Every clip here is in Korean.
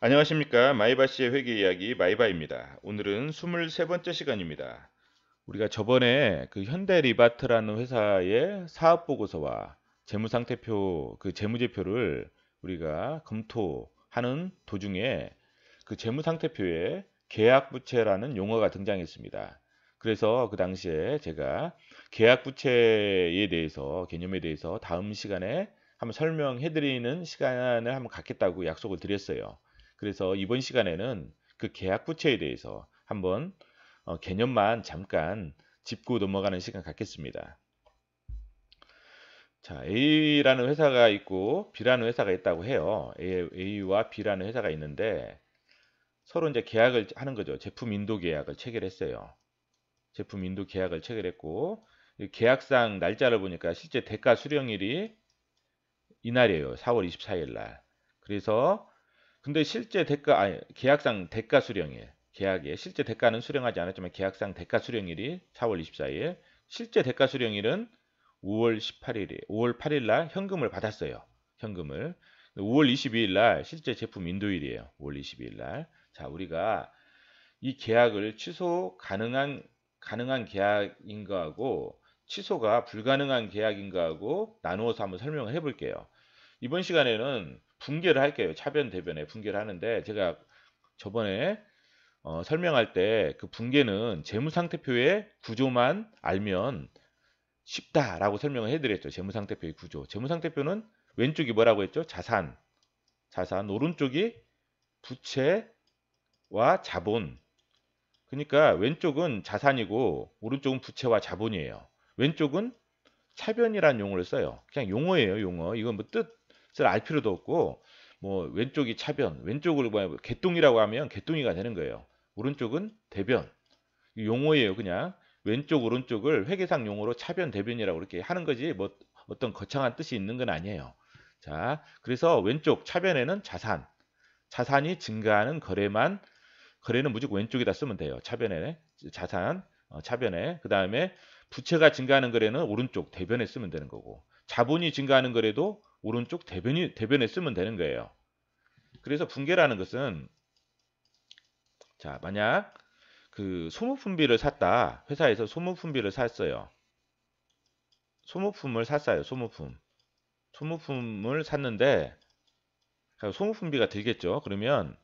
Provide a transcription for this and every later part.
안녕하십니까. 마이바시의 회계 이야기 마이바입니다. 오늘은 23번째 시간입니다. 우리가 저번에 그 현대리바트라는 회사의 사업보고서와 재무상태표, 그 재무제표를 우리가 검토하는 도중에 그 재무상태표에 계약부채라는 용어가 등장했습니다. 그래서 그 당시에 제가 계약부채에 대해서, 개념에 대해서 다음 시간에 한번 설명해드리는 시간을 한번 갖겠다고 약속을 드렸어요. 그래서 이번 시간에는 그 계약부채에 대해서 한번 개념만 잠깐 짚고 넘어가는 시간 갖겠습니다. 자, A라는 회사가 있고 B라는 회사가 있다고 해요. A와 B라는 회사가 있는데 서로 이제 계약을 하는 거죠. 제품 인도 계약을 체결했어요. 제품 인도 계약을 체결했고 계약상 날짜를 보니까 실제 대가 수령일이 이날이에요. 4월 24일 날. 그래서 근데 실제 대가 아니 계약상 대가 수령일 계약에 실제 대가는 수령하지 않았지만 계약상 대가 수령일이 4월 24일 실제 대가 수령일은 5월 8일 날 현금을 받았어요. 현금을 5월 22일 날 실제 제품 인도일이에요. 5월 22일 날. 자, 우리가 이 계약을 취소 가능한 계약인 거하고 취소가 불가능한 계약인 거하고 나누어서 한번 설명을 해 볼게요. 이번 시간에는 분개를 할게요. 차변 대변에 분개를 하는데 제가 저번에 설명할 때 그 분개는 재무상태표의 구조만 알면 쉽다라고 설명을 해드렸죠. 재무상태표의 구조. 재무상태표는 왼쪽이 뭐라고 했죠? 자산. 오른쪽이 부채와 자본. 그러니까 왼쪽은 자산이고 오른쪽은 부채와 자본이에요. 왼쪽은 차변이라는 용어를 써요. 그냥 용어예요, 용어. 이건 뭐 뜻을 알 필요도 없고 뭐 왼쪽이 차변, 왼쪽을 뭐 개똥이라고 하면 개똥이가 되는 거예요. 오른쪽은 대변. 용어예요, 그냥. 왼쪽 오른쪽을 회계상 용어로 차변 대변이라고 이렇게 하는 거지 뭐 어떤 거창한 뜻이 있는 건 아니에요. 자, 그래서 왼쪽 차변에는 자산이 증가하는 거래는 무조건 왼쪽에다 쓰면 돼요. 차변에 자산, 차변에. 그다음에 부채가 증가하는 거래는 오른쪽 대변에 쓰면 되는 거고. 자본이 증가하는 거래도 오른쪽 대변에 쓰면 되는 거예요. 그래서 분계라는 것은 자, 만약 그 소모품비를 샀다. 회사에서 소모품비를 샀어요. 소모품을 샀어요. 소모품을 샀는데 소모품비가 들겠죠. 그러면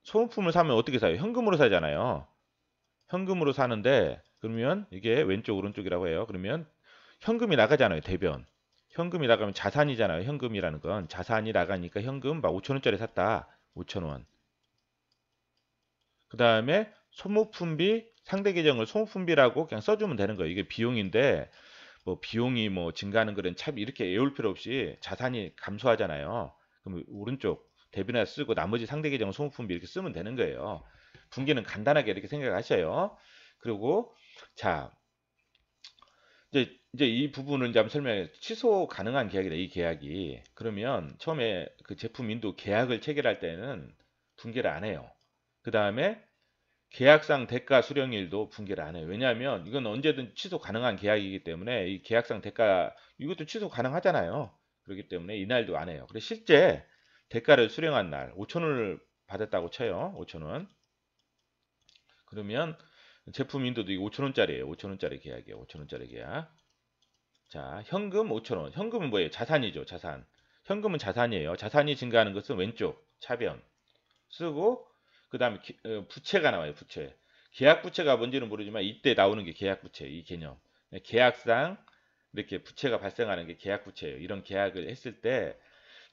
소모품을 사면 어떻게 사요? 현금으로 사잖아요. 현금으로 사는데 그러면 이게 왼쪽 오른쪽이라고 해요. 그러면 현금이 나가잖아요. 대변. 현금이 나가면 자산이잖아요. 현금이라는 건 자산이 나가니까 현금 막 5천 원짜리 샀다. 5천 원. 그 다음에 소모품비 상대 계정을 소모품비라고 그냥 써주면 되는 거예요. 이게 비용인데 뭐 비용이 뭐 증가하는 거는 참 이렇게 외울 필요 없이 자산이 감소하잖아요. 그럼 오른쪽 대변에 쓰고 나머지 상대 계정은 소모품비 이렇게 쓰면 되는 거예요. 분기는 간단하게 이렇게 생각하셔요. 그리고 자 이제 이 부분을 이제 한번 설명해. 취소 가능한 계약이다. 이 계약이. 그러면 처음에 그 제품 인도 계약을 체결할 때는 분개를 안 해요. 그 다음에 계약상 대가 수령일도 분개를 안 해요. 왜냐하면 이건 언제든 취소 가능한 계약이기 때문에 이 계약상 대가 이것도 취소 가능하잖아요. 그렇기 때문에 이날도 안 해요. 그래서 실제 대가를 수령한 날 5천 원을 받았다고 쳐요. 5천 원. 그러면 제품 인도도 이거 5천 원짜리예요. 5천 원짜리 계약이에요. 5천 원짜리 계약. 자, 현금 5천 원. 현금은 뭐예요? 자산이죠. 자산. 현금은 자산이에요. 자산이 증가하는 것은 왼쪽 차변 쓰고 그다음에 부채가 나와요. 부채. 계약 부채가 뭔지는 모르지만 이때 나오는 게 계약 부채 이 개념. 계약상 이렇게 부채가 발생하는 게 계약 부채예요. 이런 계약을 했을 때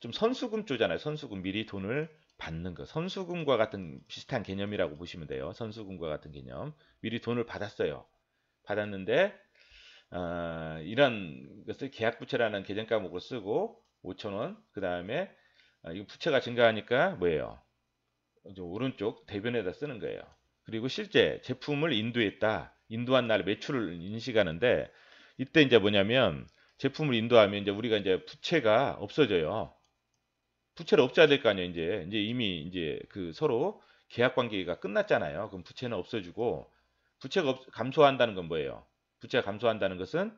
좀 선수금 쪼잖아요. 선수금 미리 돈을 받는 거. 선수금과 같은 비슷한 개념이라고 보시면 돼요. 선수금과 같은 개념. 미리 돈을 받았어요. 받았는데 이런 것을 계약부채라는 계정 과목으로 쓰고 5천원 그 다음에 이 부채가 증가하니까 뭐예요? 오른쪽 대변에다 쓰는 거예요. 그리고 실제 제품을 인도했다. 인도한 날 매출을 인식하는데 이때 이제 뭐냐면 제품을 인도하면 이제 우리가 이제 부채가 없어져요. 부채를 없애야 될 거 아니에요. 이제 이미 이제 그 서로 계약 관계가 끝났잖아요. 그럼 부채는 없어지고 부채가 감소한다는 건 뭐예요? 부채가 감소한다는 것은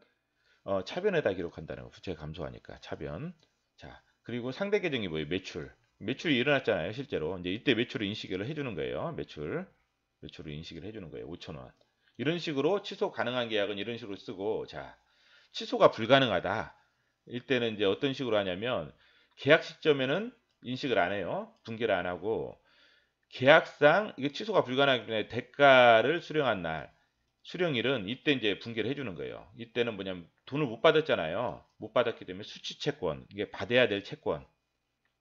차변에다 기록한다는 거. 부채가 감소하니까 차변. 자, 그리고 상대 계정이 뭐예요? 매출. 매출이 일어났잖아요, 실제로. 이제 이때 매출을 인식을 해주는 거예요. 매출을 인식을 해주는 거예요. 5,000원. 이런 식으로 취소 가능한 계약은 이런 식으로 쓰고, 자, 취소가 불가능하다. 이때는 이제 어떤 식으로 하냐면, 계약 시점에는 인식을 안 해요. 붕괴를 안 하고, 계약상 이게 취소가 불가능하기 때문에 대가를 수령한 날, 수령일은 이때 이제 붕괴를 해주는 거예요. 이때는 뭐냐면 돈을 못 받았잖아요. 못 받았기 때문에 수취채권, 이게 받아야 될 채권,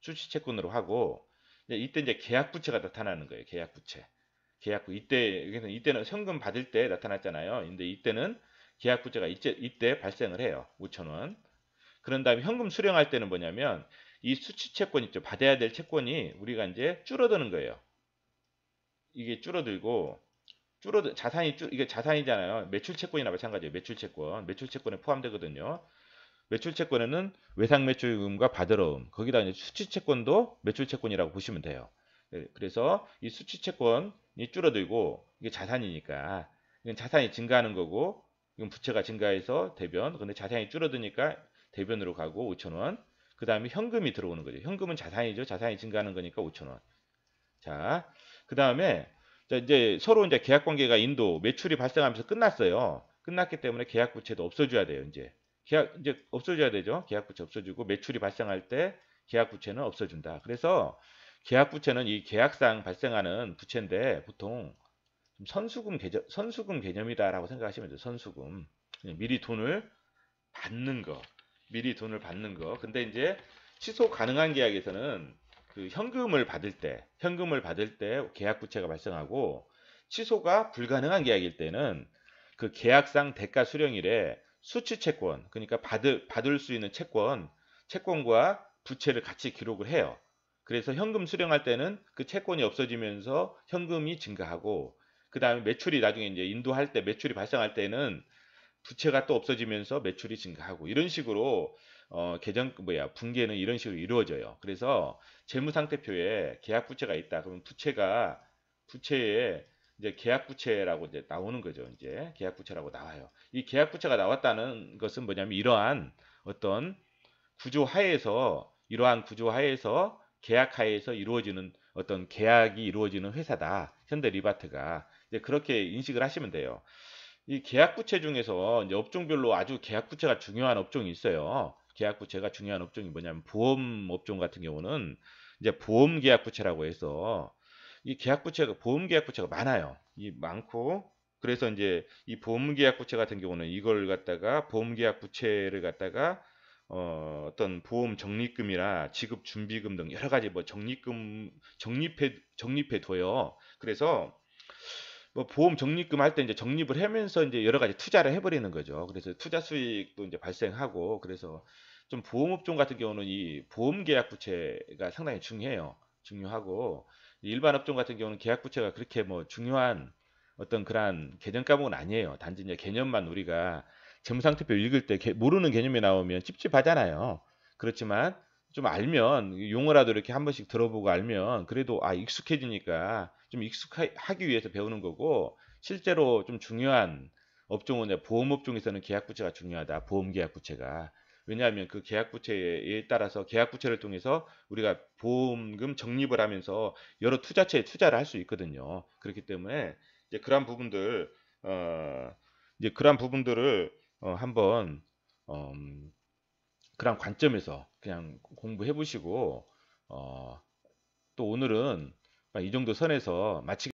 수취채권으로 하고, 이때 이제 계약부채가 나타나는 거예요. 계약부채. 계약부 이때는 현금 받을 때 나타났잖아요. 근데 이때는 계약부채가 이때 발생을 해요. 5,000원. 그런 다음에 현금 수령할 때는 뭐냐면 이 수취채권 있죠. 받아야 될 채권이 우리가 이제 줄어드는 거예요. 이게 줄어들고 이게 자산이잖아요. 매출채권이나 마찬가지예요. 매출채권에 포함되거든요. 매출채권에는 외상매출금과 받으러움, 거기다 이제 수취채권도 매출채권이라고 보시면 돼요. 그래서 이 수취채권이 줄어들고 이게 자산이니까 이건 자산이 증가하는 거고, 이건 부채가 증가해서 대변, 근데 자산이 줄어드니까 대변으로 가고 5,000원. 그 다음에 현금이 들어오는 거죠. 현금은 자산이죠. 자산이 증가하는 거니까 5,000원. 자, 그 다음에 이제 서로 이제 계약 관계가 매출이 발생하면서 끝났어요. 끝났기 때문에 계약 부채도 없어져야 돼요. 이제 없어져야 되죠. 계약 부채 없어지고 매출이 발생할 때 계약 부채는 없어진다. 그래서 계약 부채는 이 계약상 발생하는 부채인데 보통 좀 선수금 개념이다라고 생각하시면 돼요. 선수금. 미리 돈을 받는 거. 미리 돈을 받는 거. 근데 이제 취소 가능한 계약에서는 그 현금을 받을 때 계약 부채가 발생하고, 취소가 불가능한 계약일 때는 그 계약상 대가 수령일에 수취 채권, 그러니까 받을 수 있는 채권과 부채를 같이 기록을 해요. 그래서 현금 수령할 때는 그 채권이 없어지면서 현금이 증가하고, 그 다음에 매출이 나중에 이제 인도할 때 매출이 발생할 때는 부채가 또 없어지면서 매출이 증가하고, 이런 식으로 붕괴는 이런 식으로 이루어져요. 그래서 재무상태표에 계약 부채가 있다. 그러면 부채에 이제 계약 부채라고 이제 나오는 거죠. 이제 계약 부채라고 나와요. 이 계약 부채가 나왔다는 것은 뭐냐면 이러한 구조 하에서 계약 하에서 이루어지는 어떤 계약이 이루어지는 회사다. 현대리바트가. 이제 그렇게 인식을 하시면 돼요. 이 계약 부채 중에서 이제 업종별로 아주 계약 부채가 중요한 업종이 있어요. 계약 부채가 중요한 업종이 뭐냐면 보험 업종 같은 경우는 이제 보험 계약 부채라고 해서 이 보험 계약 부채가 많아요. 이 많고, 그래서 이제 이 보험 계약 부채 같은 경우는 이걸 갖다가 보험 계약 부채를 갖다가 어떤 보험 적립금이나 지급 준비금 등 여러 가지 뭐 적립해 둬요. 그래서 뭐 보험 적립금 할 때 이제 적립을 하면서 이제 여러 가지 투자를 해버리는 거죠. 그래서 투자 수익도 이제 발생하고, 그래서 좀 보험업종 같은 경우는 이 보험 계약 부채가 상당히 중요하고, 일반 업종 같은 경우는 계약 부채가 그렇게 뭐 중요한 어떤 그러한 개념 과목은 아니에요. 단지 이제 개념만 우리가 재무상태표 읽을 때 모르는 개념이 나오면 찝찝하잖아요. 그렇지만 좀 알면, 용어라도 이렇게 한 번씩 들어보고 알면 그래도 익숙해지니까 좀 익숙하기 위해서 배우는 거고, 실제로 좀 중요한 업종은 보험 업종에서는 계약 부채가 중요하다. 보험 계약 부채가. 왜냐하면 그 계약 부채에 따라서 계약 부채를 통해서 우리가 보험금 적립을 하면서 여러 투자처에 투자를 할 수 있거든요. 그렇기 때문에 이제 어, 그러한 부분들을 한번 그런 관점에서 그냥 공부해 보시고, 또 오늘은 이 정도 선에서 마치겠습니다.